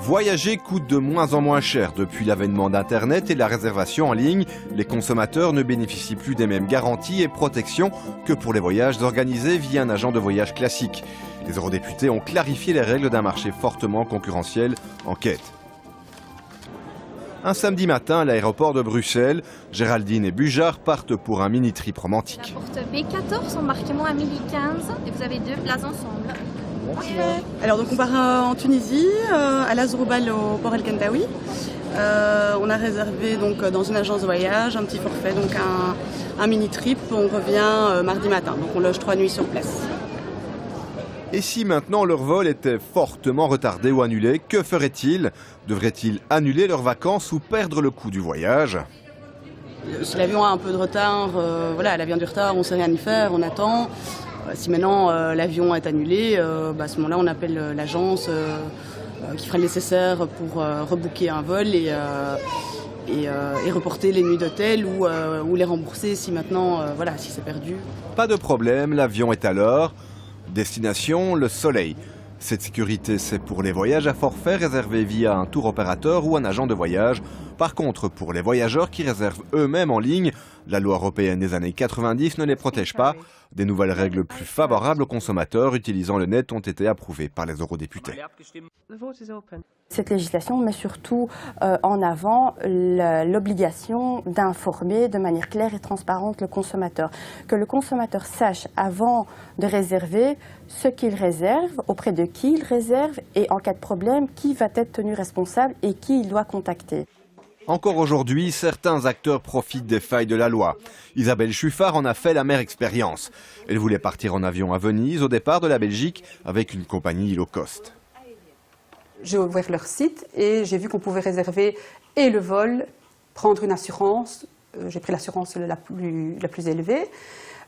Voyager coûte de moins en moins cher depuis l'avènement d'Internet et la réservation en ligne. Les consommateurs ne bénéficient plus des mêmes garanties et protections que pour les voyages organisés via un agent de voyage classique. Les eurodéputés ont clarifié les règles d'un marché fortement concurrentiel en quête. Un samedi matin à l'aéroport de Bruxelles, Géraldine et Bujard partent pour un mini-trip romantique. La porte B14, embarquement à 1015 et vous avez 2 places ensemble. Alors donc on part en Tunisie, à Lazroubal au port El Kentaoui. On a réservé donc dans une agence de voyage un petit forfait, donc un mini trip. On revient mardi matin, donc on loge 3 nuits sur place. Et si maintenant leur vol était fortement retardé ou annulé, que feraient-ils? Devraient-ils annuler leurs vacances ou perdre le coût du voyage? Si l'avion a un peu de retard, voilà, l'avion du retard, on ne sait rien y faire, on attend. Si maintenant l'avion est annulé, à ce moment-là on appelle l'agence qui fera le nécessaire pour rebooker un vol et reporter les nuits d'hôtel ou les rembourser si maintenant, voilà, si c'est perdu. Pas de problème, l'avion est à l'heure. Destination, le soleil. Cette sécurité, c'est pour les voyages à forfait réservés via un tour opérateur ou un agent de voyage. Par contre, pour les voyageurs qui réservent eux-mêmes en ligne, la loi européenne des années 90 ne les protège pas. Des nouvelles règles plus favorables aux consommateurs utilisant le net ont été approuvées par les eurodéputés. Cette législation met surtout en avant l'obligation d'informer de manière claire et transparente le consommateur. Que le consommateur sache avant de réserver ce qu'il réserve, auprès de qui il réserve et en cas de problème, qui va être tenu responsable et qui il doit contacter. Encore aujourd'hui, certains acteurs profitent des failles de la loi. Isabelle Chuffard en a fait l'amère expérience. Elle voulait partir en avion à Venise au départ de la Belgique avec une compagnie low cost. J'ai ouvert leur site et j'ai vu qu'on pouvait réserver et le vol, prendre une assurance. J'ai pris l'assurance la plus élevée.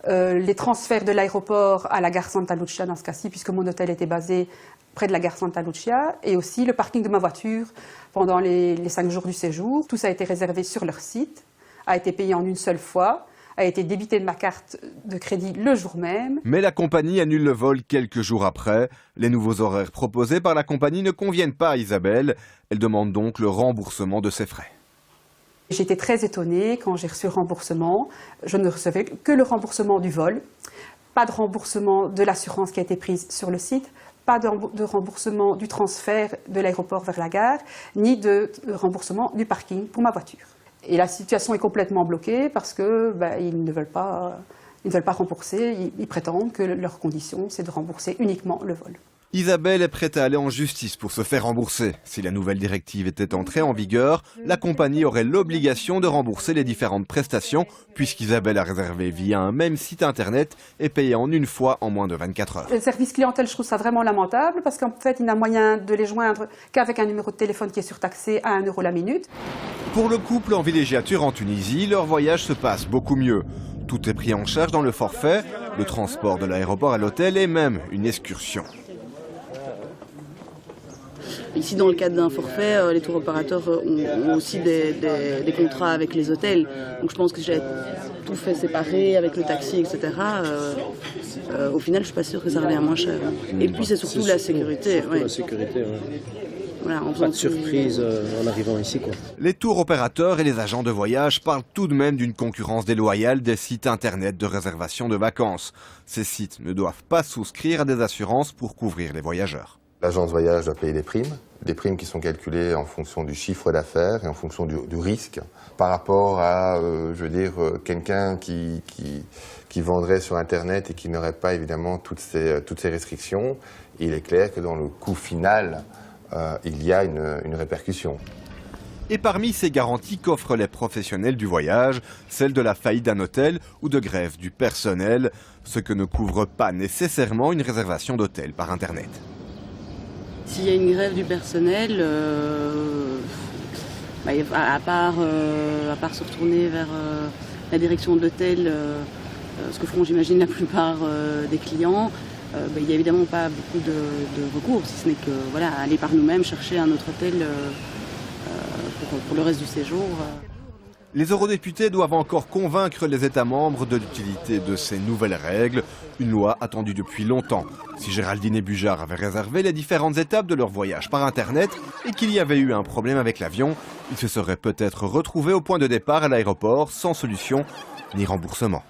Les transferts de l'aéroport à la gare Santa Lucia dans ce cas-ci, puisque mon hôtel était basé près de la gare Santa Lucia, et aussi le parking de ma voiture pendant les 5 jours du séjour. Tout ça a été réservé sur leur site, a été payé en une seule fois, a été débité de ma carte de crédit le jour même. Mais la compagnie annule le vol quelques jours après. Les nouveaux horaires proposés par la compagnie ne conviennent pas à Isabelle. Elle demande donc le remboursement de ses frais. J'étais très étonnée quand j'ai reçu le remboursement. Je ne recevais que le remboursement du vol, pas de remboursement de l'assurance qui a été prise sur le site, pas de remboursement du transfert de l'aéroport vers la gare, ni de remboursement du parking pour ma voiture. Et la situation est complètement bloquée parce que ils ne veulent pas rembourser. Ils prétendent que leur condition, c'est de rembourser uniquement le vol. Isabelle est prête à aller en justice pour se faire rembourser. Si la nouvelle directive était entrée en vigueur, la compagnie aurait l'obligation de rembourser les différentes prestations, puisqu'Isabelle a réservé via un même site internet et payé en une fois en moins de 24 heures. Le service clientèle, je trouve ça vraiment lamentable, parce qu'en fait, il n'a moyen de les joindre qu'avec un numéro de téléphone qui est surtaxé à 1 € la minute. Pour le couple en villégiature en Tunisie, leur voyage se passe beaucoup mieux. Tout est pris en charge dans le forfait, le transport de l'aéroport à l'hôtel et même une excursion. Ici, dans le cadre d'un forfait, les tours opérateurs ont aussi des contrats avec les hôtels. Donc je pense que j'ai tout fait séparer avec le taxi, etc. Au final, je ne suis pas sûre que ça revient moins cher. Et puis c'est surtout la sécurité. Surtout la sécurité, ouais. Voilà, pas de surprise en arrivant ici, quoi. Les tours opérateurs et les agents de voyage parlent tout de même d'une concurrence déloyale des sites internet de réservation de vacances. Ces sites ne doivent pas souscrire à des assurances pour couvrir les voyageurs. L'agence voyage doit payer des primes qui sont calculées en fonction du chiffre d'affaires et en fonction du risque. Par rapport à, quelqu'un qui vendrait sur Internet et qui n'aurait pas évidemment toutes ces restrictions, il est clair que dans le coût final, il y a une répercussion. Et parmi ces garanties qu'offrent les professionnels du voyage, celle de la faillite d'un hôtel ou de grève du personnel, ce que ne couvre pas nécessairement une réservation d'hôtel par Internet. S'il y a une grève du personnel, à part se retourner vers la direction de l'hôtel, ce que feront, j'imagine, la plupart des clients, il n'y a évidemment pas beaucoup de recours, si ce n'est que aller par nous-mêmes chercher un autre hôtel pour le reste du séjour. Les eurodéputés doivent encore convaincre les États membres de l'utilité de ces nouvelles règles, une loi attendue depuis longtemps. Si Géraldine et Bujard avaient réservé les différentes étapes de leur voyage par Internet et qu'il y avait eu un problème avec l'avion, ils se seraient peut-être retrouvés au point de départ à l'aéroport sans solution ni remboursement.